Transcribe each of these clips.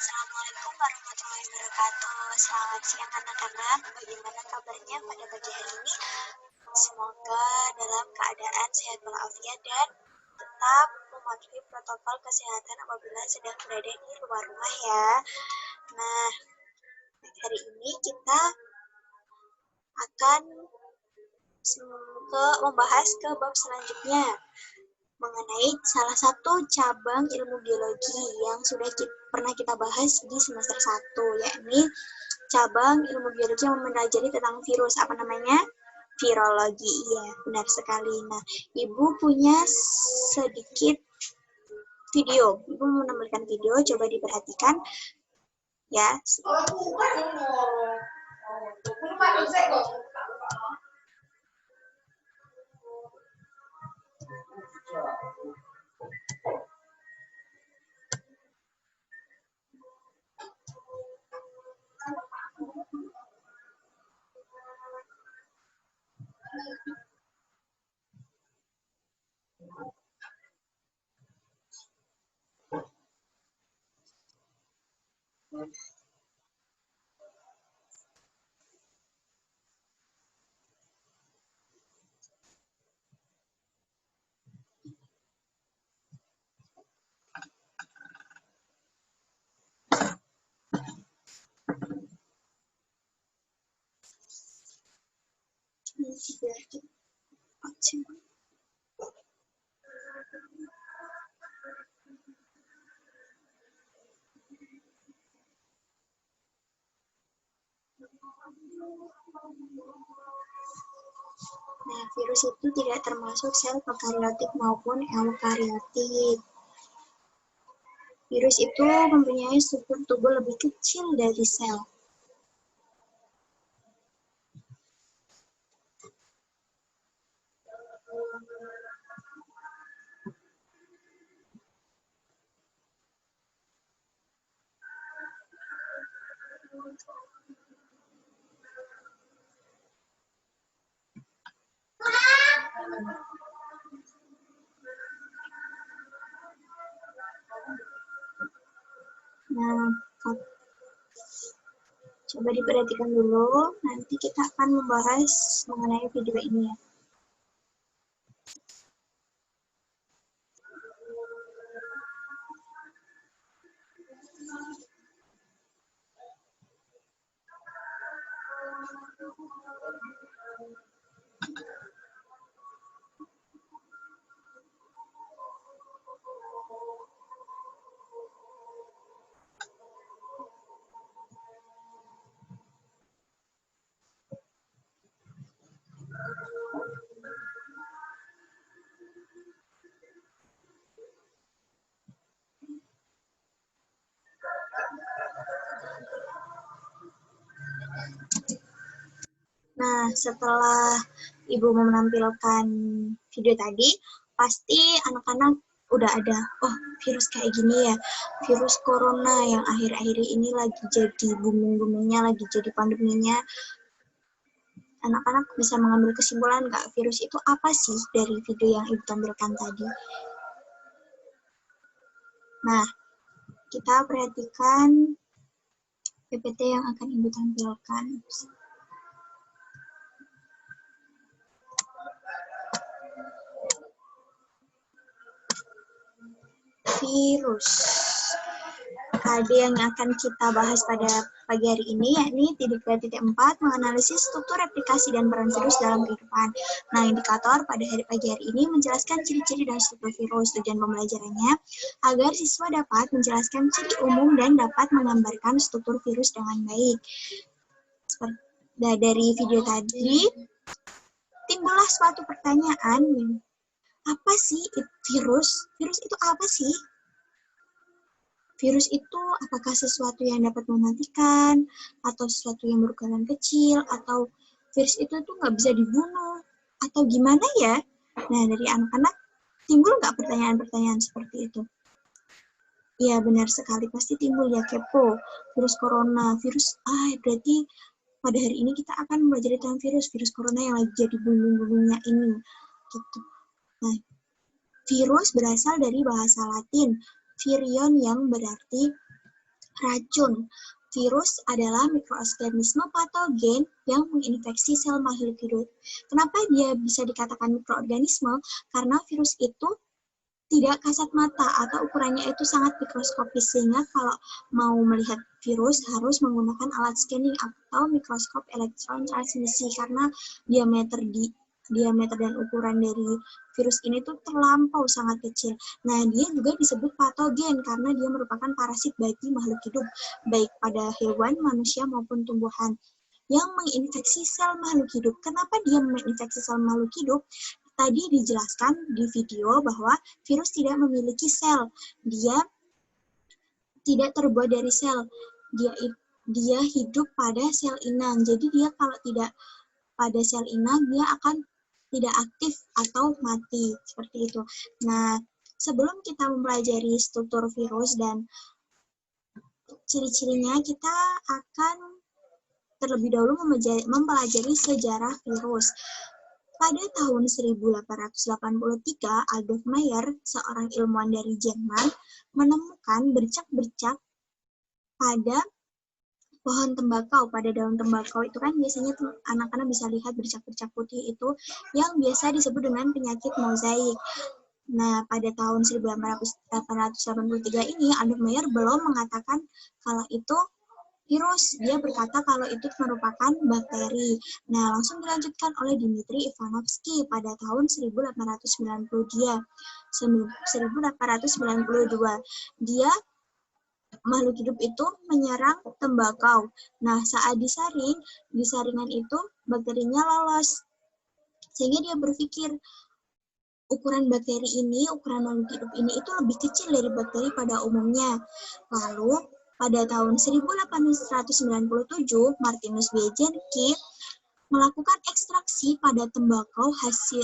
Assalamualaikum warahmatullahi wabarakatuh. Selamat siang anak-anak. Bagaimana kabarnya pada pagi hari ini? Semoga dalam keadaan sehat walafiat dan tetap mematuhi protokol kesehatan apabila sedang berada di luar rumah ya. Nah, hari ini kita akan membahas ke bab selanjutnya mengenai salah satu cabang ilmu biologi yang sudah pernah kita bahas di semester 1, yakni cabang ilmu biologi yang mempelajari tentang virus. Apa namanya? Virologi. Iya, benar sekali. Nah, Ibu punya sedikit video. Ibu menampilkan video, coba diperhatikan ya. Nah, virus itu tidak termasuk sel prokariotik maupun eukariotik. Virus itu mempunyai struktur tubuh lebih kecil dari sel. Nah, coba diperhatikan dulu, nanti kita akan membahas mengenai video ini ya. Nah, setelah Ibu menampilkan video tadi, pasti anak-anak udah ada, oh virus kayak gini ya, virus corona yang akhir-akhir ini lagi jadi booming-boomingnya, lagi jadi pandeminya. Anak-anak bisa mengambil kesimpulan nggak virus itu apa sih dari video yang Ibu tampilkan tadi? Nah, kita perhatikan PPT yang akan Ibu tampilkan. Virus. Ada yang akan kita bahas pada pagi hari ini, yakni titik 2.4, menganalisis struktur replikasi dan peran virus dalam kehidupan. Nah, indikator pada pagi hari ini menjelaskan ciri-ciri dan struktur virus. Tujuan pembelajarannya agar siswa dapat menjelaskan ciri umum dan dapat menggambarkan struktur virus dengan baik. Dari video tadi, timbullah suatu pertanyaan, apa sih virus? Virus itu apa sih? Virus itu apakah sesuatu yang dapat mematikan, atau sesuatu yang berukuran kecil, atau virus itu tuh nggak bisa dibunuh, atau gimana ya? Nah, dari anak-anak timbul nggak pertanyaan-pertanyaan seperti itu? Ya, benar sekali, pasti timbul ya, kepo. Virus corona, virus, berarti pada hari ini kita akan belajar tentang virus corona yang lagi jadi booming-boomingnya ini. Gitu. Nah, virus berasal dari bahasa Latin, virion yang berarti racun. Virus adalah mikroorganisme patogen yang menginfeksi sel makhluk hidup. Kenapa dia bisa dikatakan mikroorganisme? Karena virus itu tidak kasat mata atau ukurannya itu sangat mikroskopis, sehingga kalau mau melihat virus harus menggunakan alat scanning atau mikroskop elektron transmisi karena diameter dan ukuran dari virus ini tuh terlampau sangat kecil. Nah, dia juga disebut patogen karena dia merupakan parasit bagi makhluk hidup, baik pada hewan, manusia, maupun tumbuhan yang menginfeksi sel makhluk hidup. Kenapa dia menginfeksi sel makhluk hidup? Tadi dijelaskan di video bahwa virus tidak memiliki sel. Dia tidak terbuat dari sel. Dia hidup pada sel inang. Jadi dia kalau tidak pada sel inang, dia akan tidak aktif atau mati, seperti itu. Nah, sebelum kita mempelajari struktur virus dan ciri-cirinya, kita akan terlebih dahulu mempelajari sejarah virus. Pada tahun 1883, Adolf Meyer, seorang ilmuwan dari Jerman, menemukan bercak-bercak pada pohon tembakau, pada daun tembakau itu kan biasanya anak-anak bisa lihat bercak-bercak putih itu yang biasa disebut dengan penyakit mozaik. Nah, pada tahun 1883 ini, Adolf Meyer belum mengatakan kalau itu virus. Dia berkata kalau itu merupakan bakteri. Nah, langsung dilanjutkan oleh Dmitri Ivanovsky pada tahun 1892. Dia makhluk hidup itu menyerang tembakau. Nah, saat di saringan itu bakterinya lolos. Sehingga dia berpikir, ukuran makhluk hidup ini itu lebih kecil dari bakteri pada umumnya. Lalu, pada tahun 1897, Martinus Beijerinck melakukan ekstraksi pada tembakau hasil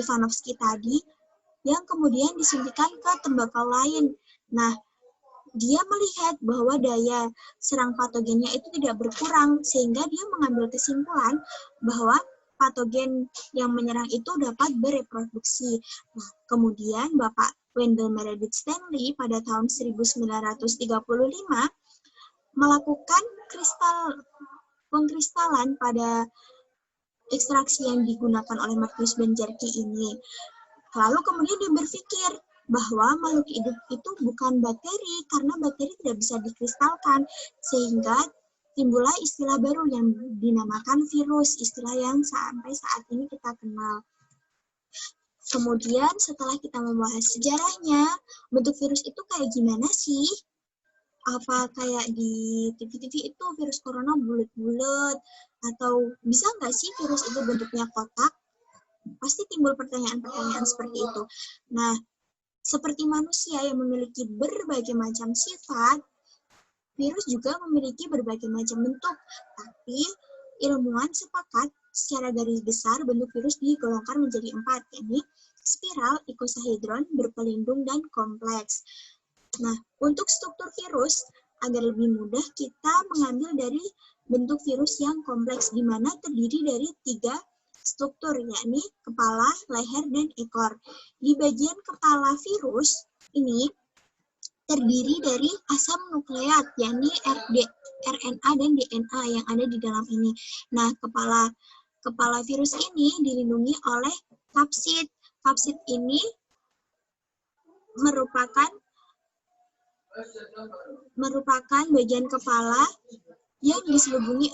Ivanovsky tadi yang kemudian disuntikan ke tembakau lain. Nah, dia melihat bahwa daya serang patogennya itu tidak berkurang, sehingga dia mengambil kesimpulan bahwa patogen yang menyerang itu dapat bereproduksi. Nah, kemudian Bapak Wendell Meredith Stanley pada tahun 1935 melakukan pengkristalan pada ekstraksi yang digunakan oleh Martinus Beijerinck ini. Lalu kemudian dia berpikir bahwa makhluk hidup itu bukan bakteri, karena bakteri tidak bisa dikristalkan, sehingga timbullah istilah baru yang dinamakan virus, istilah yang sampai saat ini kita kenal. Kemudian setelah kita membahas sejarahnya, bentuk virus itu kayak gimana sih? Apa kayak di TV-TV itu virus corona bulat-bulat? Atau bisa nggak sih virus itu bentuknya kotak? Pasti timbul pertanyaan-pertanyaan seperti itu. Nah, seperti manusia yang memiliki berbagai macam sifat, virus juga memiliki berbagai macam bentuk. Tapi ilmuwan sepakat secara garis besar bentuk virus digolongkan menjadi 4, yakni spiral, ikosahedron, berpelindung, dan kompleks. Nah, untuk struktur virus, agar lebih mudah kita mengambil dari bentuk virus yang kompleks, di mana terdiri dari 3 struktur, yakni kepala, leher, dan ekor. Di bagian kepala virus ini terdiri dari asam nukleat, yakni RNA dan DNA yang ada di dalam ini. Nah, kepala virus ini dilindungi oleh kapsid. Kapsid ini merupakan bagian kepala yang menyelubungi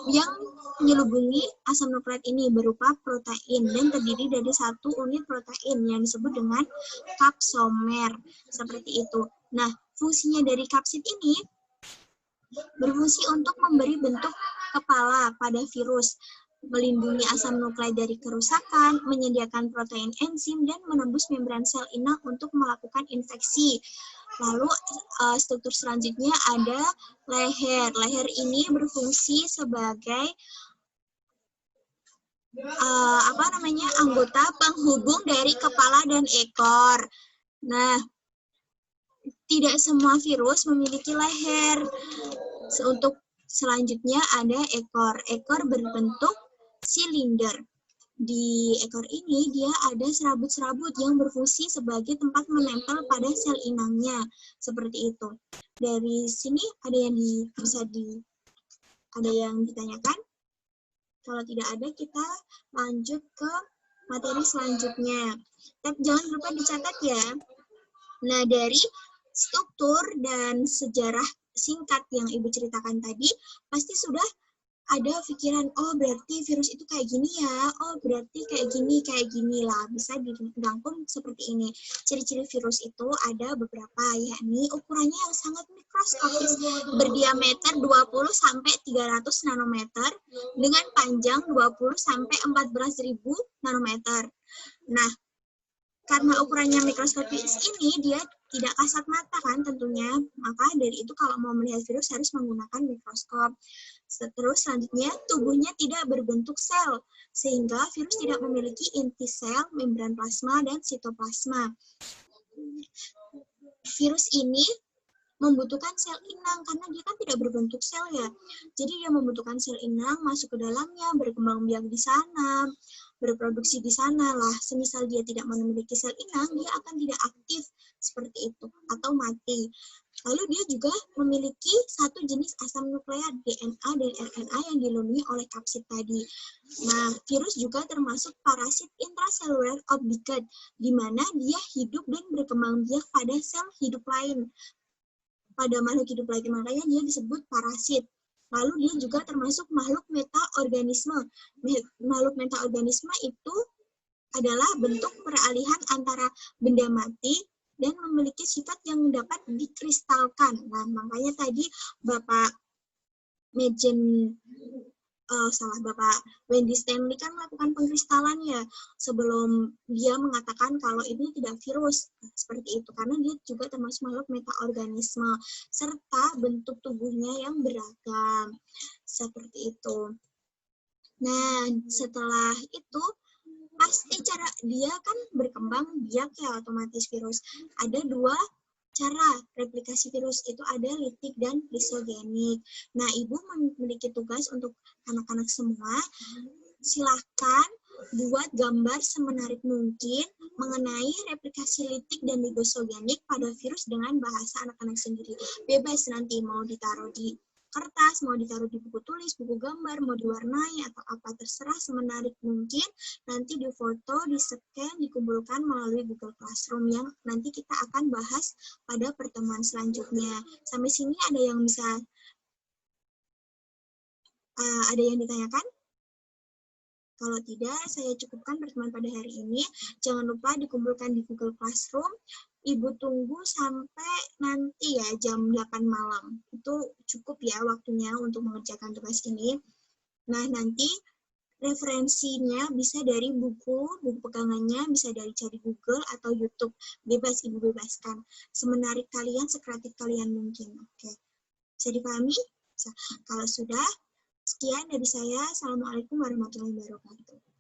asam nukleat ini berupa protein dan terdiri dari 1 unit protein yang disebut dengan kapsomer, seperti itu. Nah, fungsinya dari kapsid ini berfungsi untuk memberi bentuk kepala pada virus, melindungi asam nukleat dari kerusakan, menyediakan protein enzim, dan menembus membran sel inang untuk melakukan infeksi. Lalu struktur selanjutnya ada leher. Leher ini berfungsi sebagai anggota penghubung dari kepala dan ekor. Nah, tidak semua virus memiliki leher. Untuk selanjutnya ada ekor. Ekor berbentuk silinder. Di ekor ini dia ada serabut-serabut yang berfungsi sebagai tempat menempel pada sel inangnya, seperti itu. dari sini ada yang ada yang ditanyakan? Kalau tidak ada, kita lanjut ke materi selanjutnya. Tapi jangan lupa dicatat ya. Nah, dari struktur dan sejarah singkat yang Ibu ceritakan tadi, pasti sudah ada pikiran, oh berarti virus itu kayak gini ya, oh berarti kayak gini lah. Bisa dirangkum seperti ini. Ciri-ciri virus itu ada beberapa, yakni ukurannya yang sangat mikroskopis, berdiameter 20-300 nanometer, dengan panjang 20-14.000 nanometer. Nah, karena ukurannya mikroskopis ini, dia tidak kasat mata kan tentunya, maka dari itu kalau mau melihat virus harus menggunakan mikroskop. Terus selanjutnya, tubuhnya tidak berbentuk sel, sehingga virus tidak memiliki inti sel, membran plasma, dan sitoplasma. Virus ini membutuhkan sel inang, karena dia kan tidak berbentuk sel ya. Jadi dia membutuhkan sel inang masuk ke dalamnya, berkembang biak di sana, berproduksi di sana lah. Semisal dia tidak memiliki sel inang, dia akan tidak aktif seperti itu, atau mati. Lalu dia juga memiliki satu jenis asam nukleat, DNA dan RNA yang dilindungi oleh kapsid tadi. Nah, virus juga termasuk parasit intraseluler obligat, di mana dia hidup dan berkembang biak pada sel hidup lain. Pada makhluk hidup lain, makanya dia disebut parasit. Lalu dia juga termasuk makhluk metaorganisme. Makhluk metaorganisme itu adalah bentuk peralihan antara benda mati dan memiliki sifat yang dapat dikristalkan. Nah, makanya tadi Bapak Bapak Wendy Stanley kan melakukan pengkristalan ya, sebelum dia mengatakan kalau ini tidak virus, seperti itu, karena dia juga termasuk makhluk metaorganisme, serta bentuk tubuhnya yang beragam, seperti itu. Nah, setelah itu, pasti cara dia kan berkembang biak ya, otomatis virus. Ada dua cara replikasi virus, itu ada litik dan lisogenik. Nah, Ibu memiliki tugas untuk anak-anak semua, silahkan buat gambar semenarik mungkin mengenai replikasi litik dan lisogenik pada virus dengan bahasa anak-anak sendiri. Bebas nanti mau ditaruh di kertas, mau ditaruh di buku tulis, buku gambar, mau diwarnai, atau apa, terserah semenarik mungkin. Nanti difoto, di-scan, dikumpulkan melalui Google Classroom yang nanti kita akan bahas pada pertemuan selanjutnya. Sampai sini ada yang bisa, ada yang ditanyakan? Kalau tidak, saya cukupkan pertemuan pada hari ini. Jangan lupa dikumpulkan di Google Classroom. Ibu tunggu sampai nanti ya jam 8 malam. Itu cukup ya waktunya untuk mengerjakan tugas ini. Nah, nanti referensinya bisa dari buku pegangannya, bisa dari cari Google atau YouTube. Bebas, Ibu bebaskan. Semenarik kalian, sekreatif kalian mungkin. Oke. Bisa dipahami? Bisa. Kalau sudah, sekian dari saya. Assalamualaikum warahmatullahi wabarakatuh.